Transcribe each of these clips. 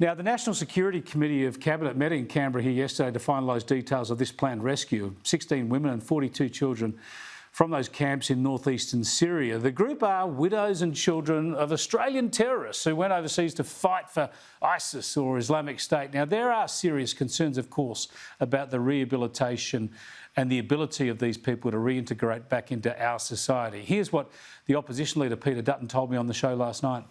Now, the National Security Committee of Cabinet met in Canberra here yesterday to finalise details of this planned rescue of 16 women and 42 children from those camps in northeastern Syria. The group are widows and children of Australian terrorists who went overseas to fight for ISIS or Islamic State. Now, there are serious concerns, of course, about the rehabilitation and the ability of these people to reintegrate back into our society. Here's what the opposition leader, Peter Dutton, told me on the show last night.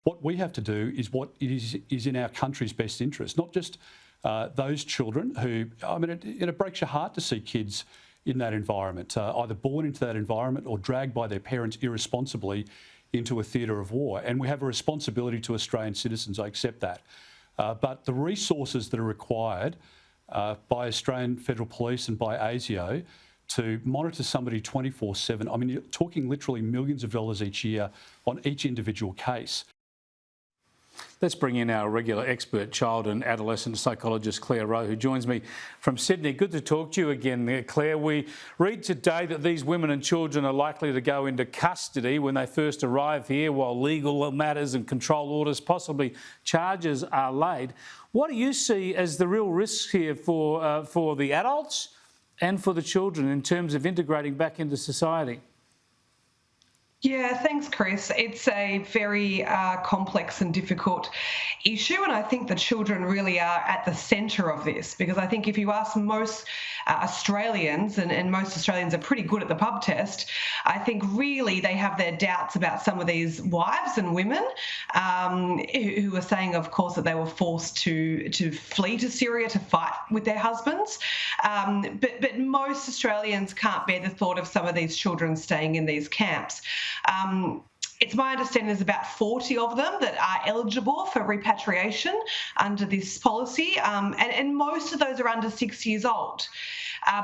What we have to do is what is in our country's best interest, not just those children who, I mean, it breaks your heart to see kids in that environment, either born into that environment or dragged by their parents irresponsibly into a theatre of war. And we have a responsibility to Australian citizens, I accept that. But the resources that are required by Australian Federal Police and by ASIO to monitor somebody 24/7, I mean, you're talking literally millions of dollars each year on each individual case. Let's bring in our regular expert child and adolescent psychologist, Clare Rowe, who joins me from Sydney. Good to talk to you again, Clare. We read today that these women and children are likely to go into custody when they first arrive here, while legal matters and control orders, possibly charges, are laid. What do you see as the real risks here for the adults and for the children in terms of integrating back into society? Yeah, thanks, Chris. It's a very complex and difficult issue, and I think the children really are at the centre of this, because I think if you ask most Australians, and most Australians are pretty good at the pub test, I think really they have their doubts about some of these wives and women who are saying, of course, that they were forced to flee to Syria to fight with their husbands. But most Australians can't bear the thought of some of these children staying in these camps. It's my understanding there's about 40 of them that are eligible for repatriation under this policy, and most of those are under 6 years old.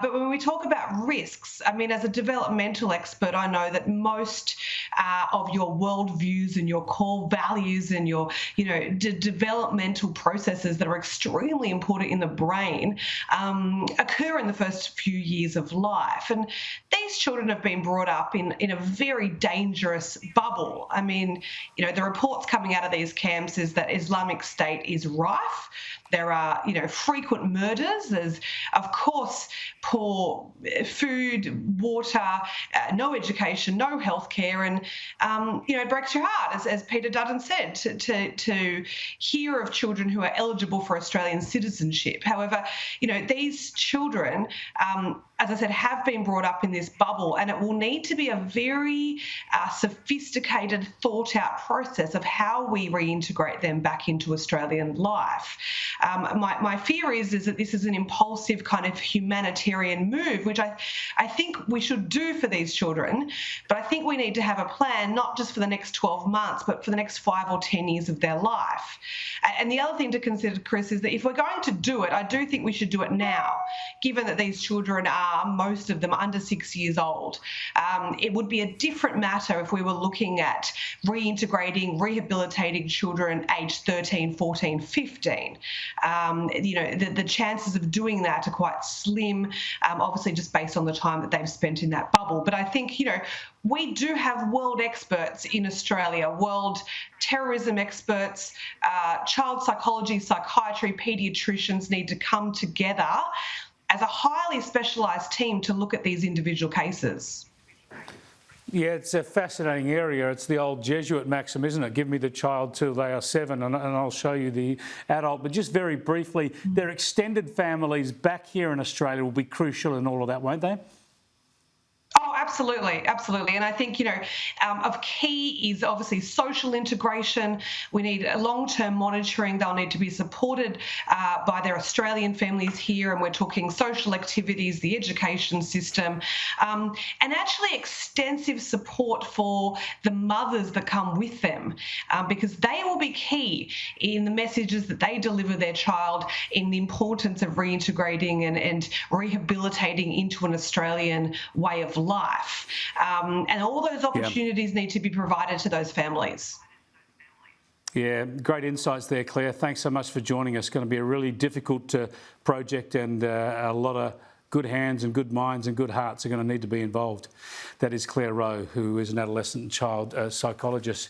But when we talk about risks, I mean, as a developmental expert, I know that most of your worldviews and your core values and your, developmental processes that are extremely important in the brain occur in the first few years of life. And these children have been brought up in a very dangerous bubble. I mean, the reports coming out of these camps is that Islamic State is rife. There are, frequent murders. There's, of course, poor food, water, no education, no healthcare, and it breaks your heart, as Peter Dutton said, to hear of children who are eligible for Australian citizenship. However, these children, as I said, have been brought up in this bubble, and it will need to be a very sophisticated, thought-out process of how we reintegrate them back into Australian life. My fear is that this is an impulsive kind of humanitarian move, which I think we should do for these children, but I think we need to have a plan, not just for the next 12 months, but for the next 5 or 10 years of their life. And the other thing to consider, Chris, is that if we're going to do it, I do think we should do it now, given that these children are, most of them, under 6 years old. It would be a different matter if we were looking at reintegrating, rehabilitating children aged 13, 14, 15. The chances of doing that are quite slim, obviously just based on the time that they've spent in that bubble. But I think, we do have world experts in Australia, world terrorism experts, child psychology, psychiatry, paediatricians need to come together as a highly specialised team to look at these individual cases. Yeah, it's a fascinating area. It's the old Jesuit maxim, isn't it? Give me the child till they are 7 and I'll show you the adult. But just very briefly, their extended families back here in Australia will be crucial in all of that, won't they? Oh, absolutely. And I think, of key is obviously social integration. We need long-term monitoring. They'll need to be supported by their Australian families here, and we're talking social activities, the education system, and actually extensive support for the mothers that come with them, because they will be key in the messages that they deliver their child in the importance of reintegrating and rehabilitating into an Australian way of life. And all those opportunities need to be provided to those families. Yeah, great insights there, Clare. Thanks so much for joining us. It's going to be a really difficult project, and a lot of good hands and good minds and good hearts are going to need to be involved. That is Clare Rowe, who is an adolescent and child psychologist.